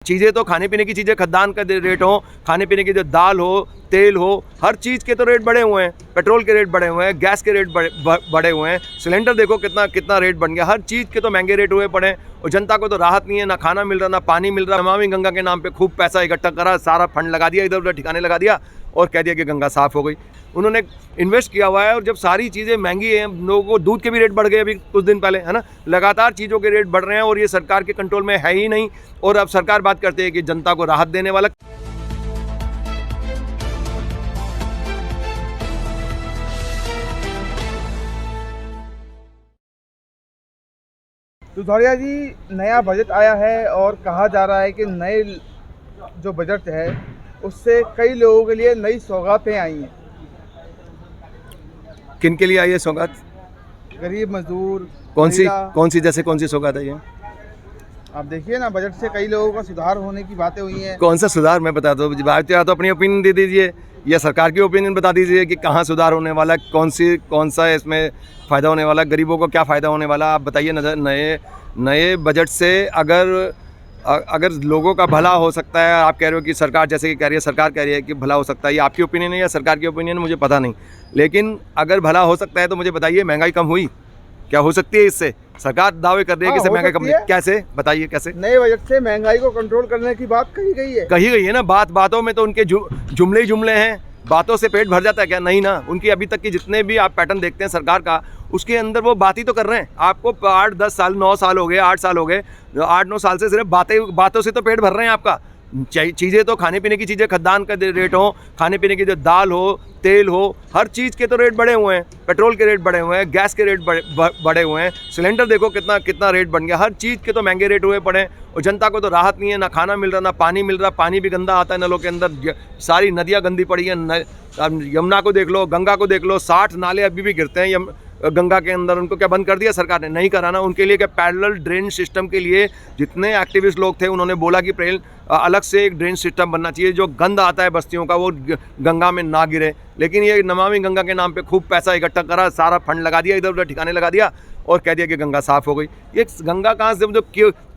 चीज़ें तो खाने पीने की चीज़ें, खाद्यान्न का रेट हो, खाने पीने की जो दाल हो, तेल हो, हर चीज़ के तो रेट बढ़े हुए हैं। पेट्रोल के रेट बढ़े हुए हैं, गैस के रेट बढ़े हुए हैं, सिलेंडर देखो कितना कितना रेट बन गया। हर चीज़ के तो महंगे रेट हुए पड़े हैं और जनता को तो राहत नहीं है, ना खाना मिल रहा, ना पानी मिल रहा। नमामि गंगा के नाम पे खूब पैसा इकट्ठा करा, सारा फंड लगा दिया, इधर उधर ठिकाने लगा दिया और कह दिया कि गंगा साफ़ हो गई। उन्होंने इन्वेस्ट किया हुआ है और जब सारी चीज़ें महंगी हैं, लोगों को दूध के भी रेट बढ़ गए अभी कुछ दिन पहले, है ना। लगातार चीज़ों के रेट बढ़ रहे हैं और ये सरकार के कंट्रोल में है ही नहीं। और अब सरकार बात करती है कि जनता को राहत देने वाला। दुधौलिया जी, नया बजट आया है और कहा जा रहा है कि नए जो बजट है उससे कई लोगों के लिए नई सौगातें आई हैं। किन के लिए आई है सौगात? गरीब मजदूर, कौन सी सौगात है ये? आप देखिए ना, बजट से कई लोगों का सुधार होने की बातें हुई हैं। कौन सा सुधार? मैं बता दूँ, भारतीय तो अपनी ओपिनियन दे दीजिए या सरकार की ओपिनियन बता दीजिए कि कहाँ सुधार होने वाला है, कौन सा इसमें फ़ायदा होने वाला है, गरीबों को क्या फ़ायदा होने वाला, आप बताइए। नए बजट से अगर लोगों का भला हो सकता है, आप कह रहे हो कि सरकार जैसे कि कह रही है, सरकार कह रही है कि भला हो सकता है, ये आपकी ओपिनियन है या सरकार की ओपिनियन है मुझे पता नहीं, लेकिन अगर भला हो सकता है तो मुझे बताइए, महंगाई कम हुई? क्या हो सकती है इससे? सरकार दावे कर रही है कि इससे महंगाई कम हुई, कैसे? बताइए कैसे? नए बजट से महंगाई को कंट्रोल करने की बात कही गई है ना। बातों में तो उनके जुमले ही जुमले हैं, बातों से पेट भर जाता है क्या? नहीं ना। उनकी अभी तक की जितने भी आप पैटर्न देखते हैं सरकार का, उसके अंदर वो बात ही तो कर रहे हैं। आपको 8-10 साल 9 साल हो गए, 8 साल हो गए, 8-9 साल से सिर्फ बातों से तो पेट भर रहे हैं आपका। चीज़ें तो खाने पीने की चीज़ें, खाद्यान्न का रेट हो, खाने पीने की जो दाल हो, तेल हो, हर चीज़ के तो रेट बढ़े हुए हैं। पेट्रोल के रेट बढ़े हुए हैं, गैस के रेट बढ़े हुए हैं, सिलेंडर देखो कितना कितना रेट बन गया। हर चीज़ के तो महंगे रेट हुए पड़े हैं और जनता को तो राहत नहीं है, ना खाना मिल रहा, ना पानी मिल रहा। पानी भी गंदा आता है नलों के अंदर, सारी नदियाँ गंदी पड़ी हैं। यमुना को देख लो, गंगा को देख लो, 60 नाले अभी भी गिरते हैं गंगा के अंदर। उनको क्या बंद कर दिया सरकार ने? नहीं करा ना। उनके लिए क्या पैरेलल ड्रेन सिस्टम के लिए जितने एक्टिविस्ट लोग थे, उन्होंने बोला कि अलग से एक ड्रेन सिस्टम बनना चाहिए, जो गंद आता है बस्तियों का वो गंगा में ना गिरे। लेकिन ये नमामि गंगा के नाम पे खूब पैसा इकट्ठा करा, सारा फंड लगा दिया, इधर उधर ठिकाने लगा दिया और कह दिया कि गंगा साफ़ हो गई। ये गंगा कहाँ से? जो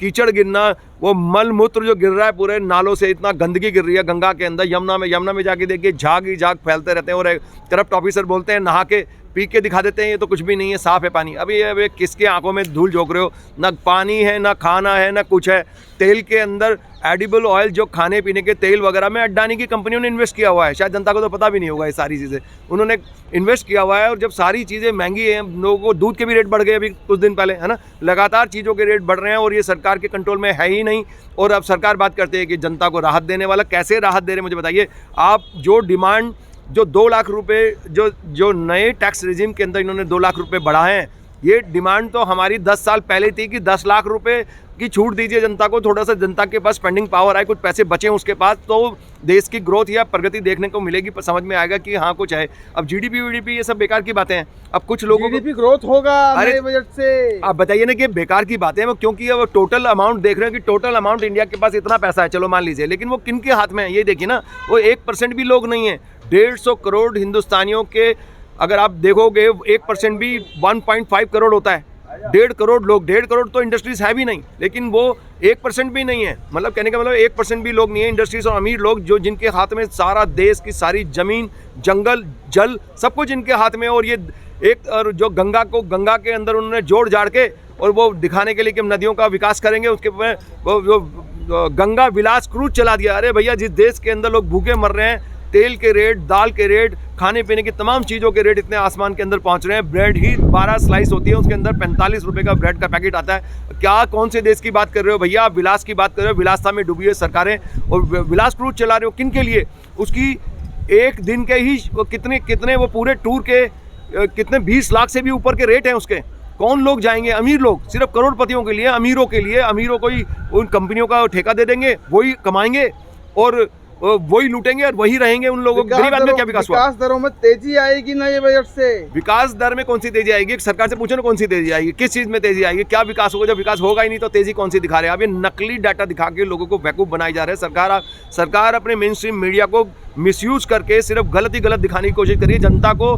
कीचड़ गिरना, वो मल मूत्र जो गिर रहा है पूरे नालों से, इतना गंदगी गिर रही है गंगा के अंदर। यमुना में जाके देखिए, झाग ही झाग फैलते रहते हैं और करप्ट ऑफिसर बोलते हैं नहा के पी के दिखा देते हैं ये तो कुछ भी नहीं है, साफ़ है पानी। अभी किसके आंखों में धूल झोंक रहे हो? ना पानी है, ना खाना है, ना कुछ है। तेल के अंदर एडिबल ऑयल, जो खाने पीने के तेल वगैरह में अडानी की कंपनियों ने इन्वेस्ट किया हुआ है। शायद जनता को तो पता भी नहीं होगा ये सारी चीज़ें, उन्होंने इन्वेस्ट किया हुआ है। और जब सारी चीज़ें महंगी हैं, लोगों को दूध के भी रेट बढ़ गए अभी कुछ दिन पहले, है ना। लगातार चीज़ों के रेट बढ़ रहे हैं और ये सरकार के कंट्रोल में है ही नहीं। और अब सरकार बात करती है कि जनता को राहत देने वाला। कैसे राहत दे रहे मुझे बताइए आप? जो डिमांड, जो 2 लाख रुपए जो नए टैक्स रिजीम के अंदर इन्होंने 2 लाख रुपए बढ़ाए हैं, ये डिमांड तो हमारी 10 साल पहले थी कि 10 लाख रुपए की छूट दीजिए जनता को। थोड़ा सा जनता के पास स्पेंडिंग पावर आए, कुछ पैसे बचे उसके पास, तो देश की ग्रोथ या प्रगति देखने को मिलेगी, समझ में आएगा कि हाँ कुछ है। अब जीडीपी वीडीपी ये सब बेकार की बातें हैं। अब कुछ लोगों को जीडीपी ग्रोथ होगा नए बजट से, आप बताइए ना कि बेकार की बातें हैं, क्योंकि अब टोटल अमाउंट देख रहे हैं कि टोटल अमाउंट इंडिया के पास इतना पैसा है, चलो मान लीजिए, लेकिन वो किन के हाथ में है ये देखिए ना। वो 1% भी लोग नहीं है। 150 करोड़ हिंदुस्तानियों के, अगर आप देखोगे 1% भी 1.5 करोड़ होता है। 1.5 करोड़ लोग, 1.5 करोड़ तो इंडस्ट्रीज है भी नहीं, लेकिन वो 1% भी नहीं है। मतलब कहने का मतलब 1% भी लोग नहीं है इंडस्ट्रीज और अमीर लोग, जो जिनके हाथ में सारा देश की सारी जमीन, जंगल, जल, सब कुछ इनके हाथ में है। और ये और जो गंगा के अंदर उन्होंने जोड़ जाड़ के और वो दिखाने के लिए कि हम नदियों का विकास करेंगे, उसके वो गंगा विलास क्रूज चला दिया। अरे भैया, जिस देश के अंदर लोग भूखे मर रहे हैं, तेल के रेट, दाल के रेट, खाने पीने की तमाम चीज़ों के रेट इतने आसमान के अंदर पहुंच रहे हैं। ब्रेड ही 12 स्लाइस होती है, उसके अंदर 45 रुपये का ब्रेड का पैकेट आता है। क्या कौन से देश की बात कर रहे हो भैया? आप विलास की बात कर रहे हो। विलासता में डूबी है सरकारें और विलास क्रूज चला रहे हो। किन के लिए? उसकी एक दिन के ही कितने वो पूरे टूर के कितने 20 लाख से भी ऊपर के रेट हैं उसके। कौन लोग जाएंगे? अमीर लोग, सिर्फ करोड़पतियों के लिए, अमीरों के लिए। अमीरों को ही उन कंपनियों का ठेका दे देंगे, वही कमाएंगे और वही लूटेंगे और वही रहेंगे। उन लोगों को गरीब आदमी क्या विकास हुआ? विकास दरों में तेजी आएगी ना ये बजट से? विकास दर में कौन सी तेजी आएगी? सरकार से पूछो ना कौन सी तेजी आएगी, किस चीज में तेजी आएगी, क्या विकास होगा? जब विकास होगा ही नहीं तो तेजी कौन सी दिखा रहे हैं? अब ये नकली डाटा दिखा के लोगों को बेवकूफ बनाई जा रहे हैं। सरकार अपने मेन स्ट्रीम मीडिया को मिसयूज करके सिर्फ गलत ही गलत दिखाने की कोशिश करिए। जनता को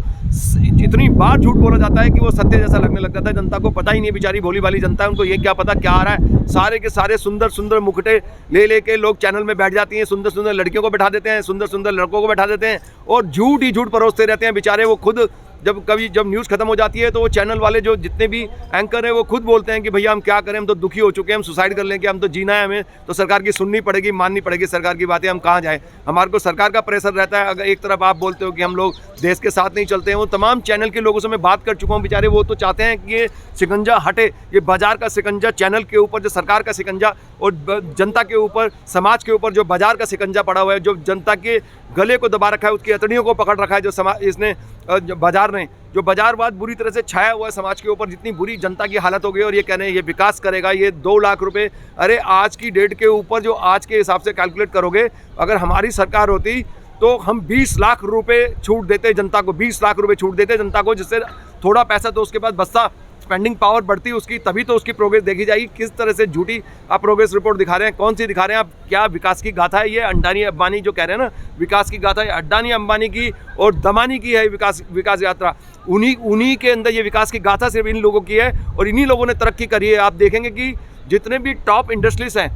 इतनी बार झूठ बोला जाता है कि वो सत्य जैसा लगने लग जाता है। जनता को पता ही नहीं है, बेचारी भोली भाली जनता है, उनको ये क्या पता क्या आ रहा है। सारे के सारे सुंदर सुंदर मुकुटे ले के लोग चैनल में बैठ जाती हैं, सुंदर सुंदर लड़कियों को बैठा देते हैं, सुंदर सुंदर लड़कों को बैठा देते हैं और झूठ ही झूठ परोसते रहते हैं बेचारे। वो खुद जब न्यूज़ खत्म हो जाती है तो वो चैनल वाले जो जितने भी एंकर हैं वो खुद बोलते हैं कि भैया हम क्या करें, हम तो दुखी हो चुके हैं, हम सुसाइड कर लेंगे, हम तो जीना है, हमें तो सरकार की सुननी पड़ेगी, माननी पड़ेगी सरकार की बातें, हम कहाँ जाएं। हमारे को सरकार का प्रेशर रहता है। अगर एक तरफ आप बोलते हो कि हम लोग देश के साथ नहीं चलते हैं, वो तमाम चैनल के लोगों से मैं बात कर चुका हूँ, बेचारे वो तो चाहते हैं कि ये शिकंजा हटे, ये बाजार का शिकंजा चैनल के ऊपर जो सरकार का शिकंजा और जनता के ऊपर, समाज के ऊपर जो बाजार का शिकंजा पड़ा हुआ है, जो जनता के गले को दबा रखा है, उसकी अतड़ियों को पकड़ रखा है, जो समाज इसने बाजार ने जो बाजारवाद बुरी तरह से छाया हुआ है समाज के ऊपर, जितनी बुरी जनता की हालत हो गई। और ये कह रहे हैं ये विकास करेगा, ये 2 लाख रुपए, अरे आज की डेट के ऊपर जो आज के हिसाब से कैलकुलेट करोगे, अगर हमारी सरकार होती तो हम 20 लाख रुपए छूट देते जनता को, 20 लाख रुपए छूट देते जनता को, जिससे थोड़ा पैसा तो उसके पास बचता, स्पेंडिंग पावर बढ़ती उसकी, तभी तो उसकी प्रोग्रेस देखी जाएगी। किस तरह से झूठी आप प्रोग्रेस रिपोर्ट दिखा रहे हैं, कौन सी दिखा रहे हैं आप? क्या विकास की गाथा है ये? अडानी अंबानी जो कह रहे हैं ना विकास की गाथा है, अडानी अंबानी की और दमानी की है विकास यात्रा। उन्हीं के अंदर ये विकास की गाथा सिर्फ इन लोगों की है और इन्हीं लोगों ने तरक्की करी है। आप देखेंगे कि जितने भी टॉप इंडस्ट्रीज हैं,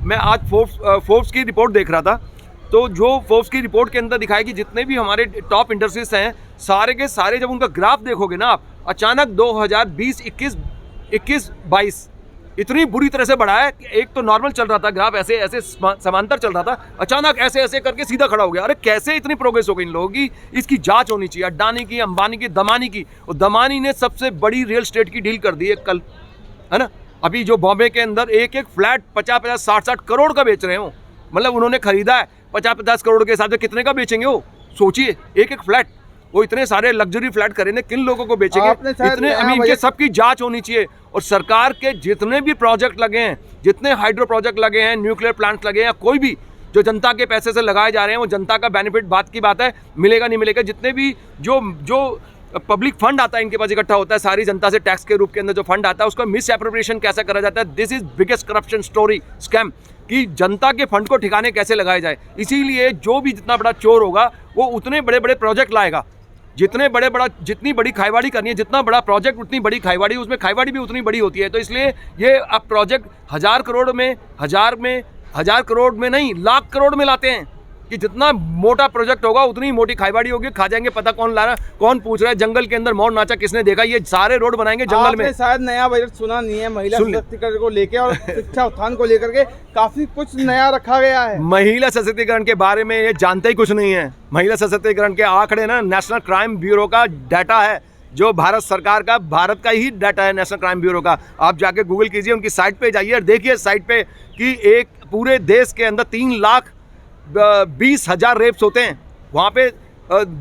मैं आज फोर्ब्स की रिपोर्ट देख रहा था, तो जो फोर्ब्स की रिपोर्ट के अंदर दिखाया कि जितने भी हमारे टॉप इंडस्ट्रीज हैं, सारे के सारे जब उनका ग्राफ देखोगे ना आप, अचानक 2020, 21, 22 इतनी बुरी तरह से बढ़ा है कि एक तो नॉर्मल चल रहा था ग्राफ, ऐसे ऐसे समांतर चल रहा था, अचानक ऐसे ऐसे करके सीधा खड़ा हो गया। अरे कैसे इतनी प्रोग्रेस हो गई इन लोगों की? इसकी जांच होनी चाहिए। अडानी की, अंबानी की, दमानी की। और दमानी ने सबसे बड़ी रियल एस्टेट की डील कर दी है कल, है ना। अभी जो बॉम्बे के अंदर एक फ्लैट 50-50, 60-60 करोड़ का बेच रहे हो, मतलब उन्होंने खरीदा है 50-50 करोड़ के हिसाब से, कितने का बेचेंगे वो? सोचिए, एक फ्लैट, वो इतने सारे लग्जरी फ्लैट खरीदने, किन लोगों को बेचेंगे इतने? अभी इनके सबकी जांच होनी चाहिए। और सरकार के जितने भी प्रोजेक्ट लगे हैं, जितने हाइड्रो प्रोजेक्ट लगे हैं, न्यूक्लियर प्लांट्स लगे हैं, या कोई भी जो जनता के पैसे से लगाए जा रहे हैं, वो जनता का बेनिफिट बात की बात है, मिलेगा नहीं मिलेगा। जितने भी जो पब्लिक फंड आता है इनके पास इकट्ठा होता है, सारी जनता से टैक्स के रूप के अंदर जो फंड आता है, उसका मिस एप्रोप्रिएशन कैसे करा जाता है। This is biggest corruption story, scam, कि जनता के फंड को ठिकाने कैसे लगाए जाए। इसीलिए जो भी जितना बड़ा चोर होगा वो उतने बड़े बड़े प्रोजेक्ट लाएगा, जितनी बड़ी खाईवाड़ी करनी है, जितना बड़ा प्रोजेक्ट उतनी बड़ी खाईवाड़ी, उसमें खाईवाड़ी भी उतनी बड़ी होती है। तो इसलिए ये अब प्रोजेक्ट 1000 करोड़ में, 1000 करोड़ में नहीं, लाख करोड़ में लाते हैं कि जितना मोटा प्रोजेक्ट होगा उतनी मोटी खाईवाड़ी होगी। खा जाएंगे, पता कौन ला रहा, कौन पूछ रहा है, जंगल के अंदर मोर नाचा किसने देखा? ये सारे रोड बनाएंगे जंगल में। शायद नया बजट सुना नहीं है, महिला सशक्तिकरण को लेकर और शिक्षा उत्थान को लेकर के काफी कुछ नया रखा गया है। महिला सशक्तिकरण के बारे में ये जानते ही कुछ नहीं है। महिला सशक्तिकरण के आंकड़े ना नेशनल क्राइम ब्यूरो का डाटा है, जो भारत सरकार का, भारत का ही डाटा है नेशनल क्राइम ब्यूरो का। आप जाके गूगल कीजिए, उनकी साइट पे जाइए और देखिए साइट पे कि एक पूरे देश के अंदर 3,20,000 रेप्स होते हैं। वहाँ पे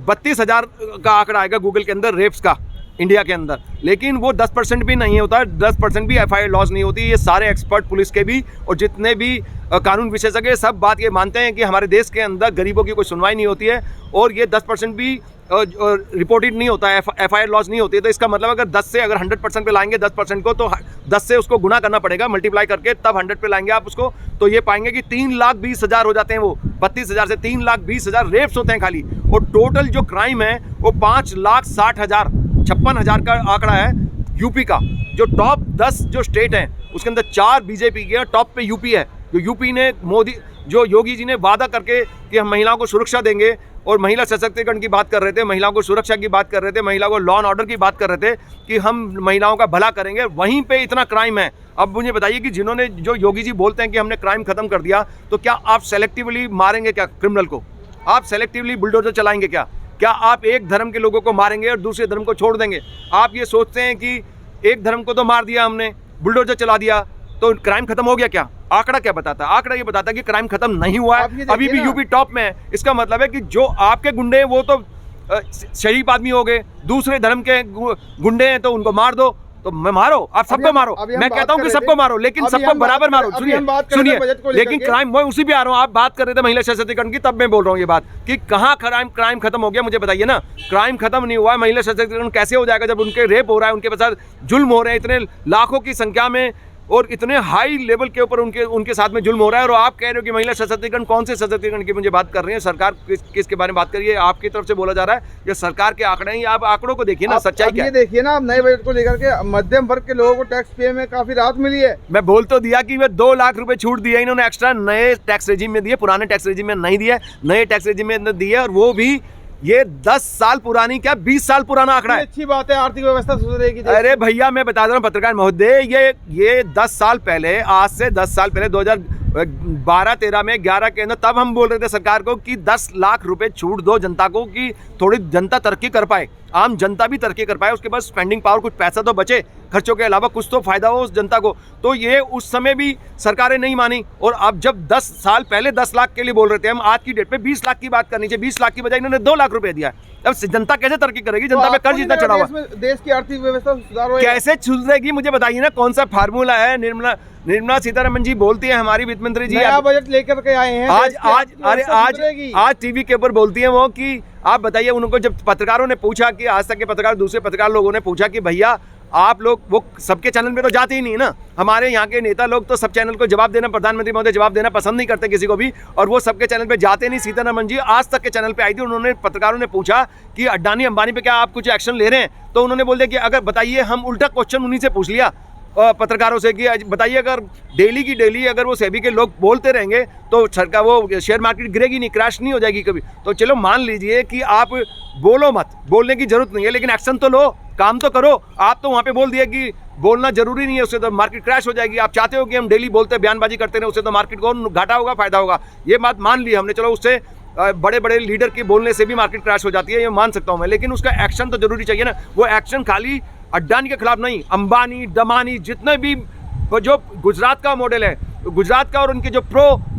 32,000 का आंकड़ा आएगा गूगल के अंदर रेप्स का इंडिया के अंदर, लेकिन वो 10% भी नहीं होता, 10% भी FIR लॉस नहीं होती। ये सारे एक्सपर्ट पुलिस के भी और जितने भी कानून विशेषज्ञ सब बात ये मानते हैं कि हमारे देश के अंदर गरीबों की कोई सुनवाई नहीं होती है और ये 10% भी रिपोर्टेड नहीं होता है, FIR लॉस नहीं होती है। तो इसका मतलब अगर 10 से अगर 100% पे लाएंगे 10% को, तो 10 से उसको गुना करना पड़ेगा, मल्टीप्लाई करके, तब 100 पे लाएंगे आप उसको, तो ये पाएंगे कि 3,20,000 हो जाते हैं। वो 32,000 से 3,20,000 रेप्स होते हैं खाली। और टोटल जो क्राइम है वो 5,60,000, 56,000 का आंकड़ा है यूपी का। जो टॉप 10 जो स्टेट हैं उसके अंदर 4 बीजेपी के, टॉप पे यूपी है। जो यूपी ने योगी जी ने वादा करके कि हम महिलाओं को सुरक्षा देंगे और महिला सशक्तिकरण की बात कर रहे थे, महिलाओं को सुरक्षा की बात कर रहे थे, महिलाओं को लॉ एंड ऑर्डर की बात कर रहे थे कि हम महिलाओं का भला करेंगे, वहीं पे इतना क्राइम है। अब मुझे बताइए कि जो योगी जी बोलते हैं कि हमने क्राइम खत्म कर दिया, तो क्या आप सेलेक्टिवली मारेंगे क्या क्रिमिनल को? आप सेलेक्टिवली बुलडोजर चलाएंगे क्या? क्या आप एक धर्म के लोगों को मारेंगे और दूसरे धर्म को छोड़ देंगे? आप ये सोचते हैं कि एक धर्म को तो मार दिया हमने, बुलडोजर चला दिया, तो क्राइम खत्म हो गया क्या? आंकड़ा क्या बताता है? आंकड़ा ये बताता है कि क्राइम खत्म नहीं हुआ है, अभी भी यूपी टॉप में है। इसका मतलब है कि जो आपके गुंडे हैं वो तो शरीफ आदमी हो गए, दूसरे धर्म के गुंडे हैं तो उनको मार दो, तो मैं मारो, आप सबको मारो। मैं कहता हूं कि सबको मारो, लेकिन सबको बराबर मारो। सुनिए, लेकिन क्राइम, मैं उसी पे आ रहा हूं। आप बात कर रहे थे महिला सशक्तिकरण की, तब मैं बोल रहा हूं ये बात कि कहां क्राइम खत्म हो गया, मुझे बताइए ना। क्राइम खत्म नहीं हुआ है। महिला सशक्तिकरण कैसे हो जाएगा जब उनके रेप हो रहा है, उनके साथ जुल्म हो रहे हैं, इतने लाखों की संख्या में और इतने हाई लेवल के ऊपर उनके साथ में जुल्म हो रहा है। और आप कह रहे हो कि महिला सशक्तिकरण, कौन से सशक्तिकरण की मुझे बात कर रही है सरकार? किसके बारे में बात कर रही है? आपकी तरफ से बोला जा रहा है ये सरकार के आंकड़े हैं, आप आंकड़ों को देखिए ना, सच्चाई क्या है? ये देखिए ना, आप नए बजट को लेकर के मध्यम वर्ग के लोगों को टैक्स पे में काफी राहत मिली है। मैं बोल तो दिया कि वे 2 लाख रुपए छूट दिए इन्होंने एक्स्ट्रा, नए टैक्स रेजिम में दिए, पुराने टैक्स रेजिम में नहीं दिए, नए टैक्स रेजिम में दिए। और वो भी ये 10 साल पुरानी, क्या 20 साल पुराना आंकड़ा है। अच्छी बात है, आर्थिक व्यवस्था सुधरेगी। अरे भैया मैं बता दे रहा हूँ पत्रकार महोदय, ये 10 साल पहले, आज से 10 साल पहले 2012-13 में 11 के अंदर, तब हम बोल रहे थे सरकार को कि 10 लाख रुपए छूट दो जनता को, कि थोड़ी जनता तरक्की कर पाए, आम जनता भी तरक्की कर पाए, उसके बाद स्पेंडिंग पावर, कुछ पैसा तो बचे, खर्चों के अलावा कुछ तो फायदा हो उस जनता को। तो ये उस समय भी सरकारें नहीं मानी। और अब जब 10 साल पहले 10 लाख के लिए बोल रहे थे हम, आज की डेट पे 20 लाख की बात करनी चाहिए, 20 लाख की बजाय इन्होंने 2 लाख रुपए दिया। अब जनता कैसे तरक्की करेगी? जनता पे कर्ज इतना चढ़ा हुआ, देश की आर्थिक व्यवस्था सुधार होगा कैसे सुधरेगी? मुझे बताइए ना, कौन सा फार्मूला है? निर्मला सीतारमण जी बोलती है, हमारी वित्त मंत्री जी, नया बजट लेकर के आए हैं, आज टीवी के ऊपर बोलती है वो कि आप बताइए। उनको जब पत्रकारों ने पूछा, कि आज तक के पत्रकार, दूसरे पत्रकार लोगों ने पूछा कि भैया आप लोग, वो सबके चैनल में तो जाते ही नहीं ना, हमारे यहाँ के नेता लोग तो सब चैनल को जवाब देना, प्रधानमंत्री महोदय जवाब देना पसंद नहीं करते किसी को भी, और वो सबके चैनल पे जाते नहीं। सीतारमण जी आज तक के चैनल पे आई थी, उन्होंने, पत्रकारों ने पूछा कि अडानी अंबानी पे क्या आप कुछ एक्शन ले रहे हैं? तो उन्होंने बोल दिया कि अगर बताइए, हम उल्टा क्वेश्चन उन्हीं से पूछ लिया पत्रकारों से कि बताइए, अगर डेली की डेली अगर वो सेबी के लोग बोलते रहेंगे तो सरकार, वो शेयर मार्केट गिरेगी नहीं, क्रैश नहीं हो जाएगी कभी। तो चलो मान लीजिए कि आप बोलो मत, बोलने की जरूरत नहीं है, लेकिन एक्शन तो लो, काम तो करो। आप तो वहाँ पे बोल दिया कि बोलना जरूरी नहीं है, उससे तो मार्केट क्रैश हो जाएगी। आप चाहते हो कि हम डेली बोलते बयानबाजी करते रहे, उससे तो मार्केट को घाटा होगा, फायदा होगा। ये बात मान ली हमने, चलो उससे बड़े बड़े लीडर के बोलने से भी मार्केट क्रैश हो जाती है, ये मान सकता हूँ मैं, लेकिन उसका एक्शन तो जरूरी चाहिए ना। वो एक्शन खाली अडानी के खिलाफ नहीं, अंबानी, दमानी, जितने भी जो गुजरात का मॉडल है, गुजरात का और उनके जो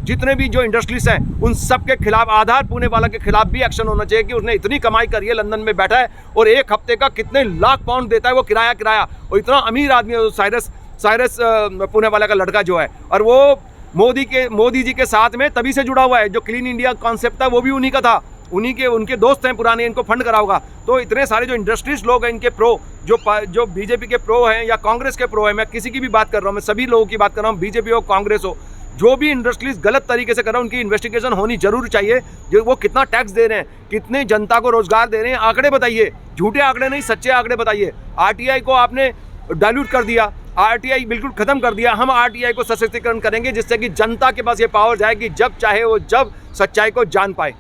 जितने भी जो इंडस्ट्रीज हैं, उन सब के खिलाफ, आधार पुणे वाला के खिलाफ भी एक्शन होना चाहिए कि उसने इतनी कमाई करी है, लंदन में बैठा है और एक हफ्ते का कितने लाख पाउंड देता है वो किराया, और इतना अमीर आदमी है साइरस पुणे वाला का लड़का जो है, और वो मोदी जी के साथ में तभी से जुड़ा हुआ है। जो क्लीन इंडिया कॉन्सेप्ट था वो भी उन्हीं का था, उनके दोस्त हैं पुराने, इनको फंड करा होगा। तो इतने सारे जो इंडस्ट्रीज लोग हैं, इनके प्रो, जो बीजेपी के प्रो हैं या कांग्रेस के प्रो हैं, मैं किसी की भी बात कर रहा हूँ, मैं सभी लोगों की बात कर रहा हूँ, बीजेपी हो, कांग्रेस हो, जो भी इंडस्ट्रीज गलत तरीके से कर रहा है, उनकी इन्वेस्टिगेशन होनी जरूर चाहिए। जो वो कितना टैक्स दे रहे हैं, कितने जनता को रोजगार दे रहे हैं, आंकड़े बताइए, झूठे आंकड़े नहीं, सच्चे आंकड़े बताइए। आरटीआई को आपने डाइल्यूट कर दिया, आरटीआई बिल्कुल खत्म कर दिया। हम आरटीआई को सशक्तिकरण करेंगे, जिससे कि जनता के पास ये पावर जाए कि जब चाहे वो जब सच्चाई को जान पाए।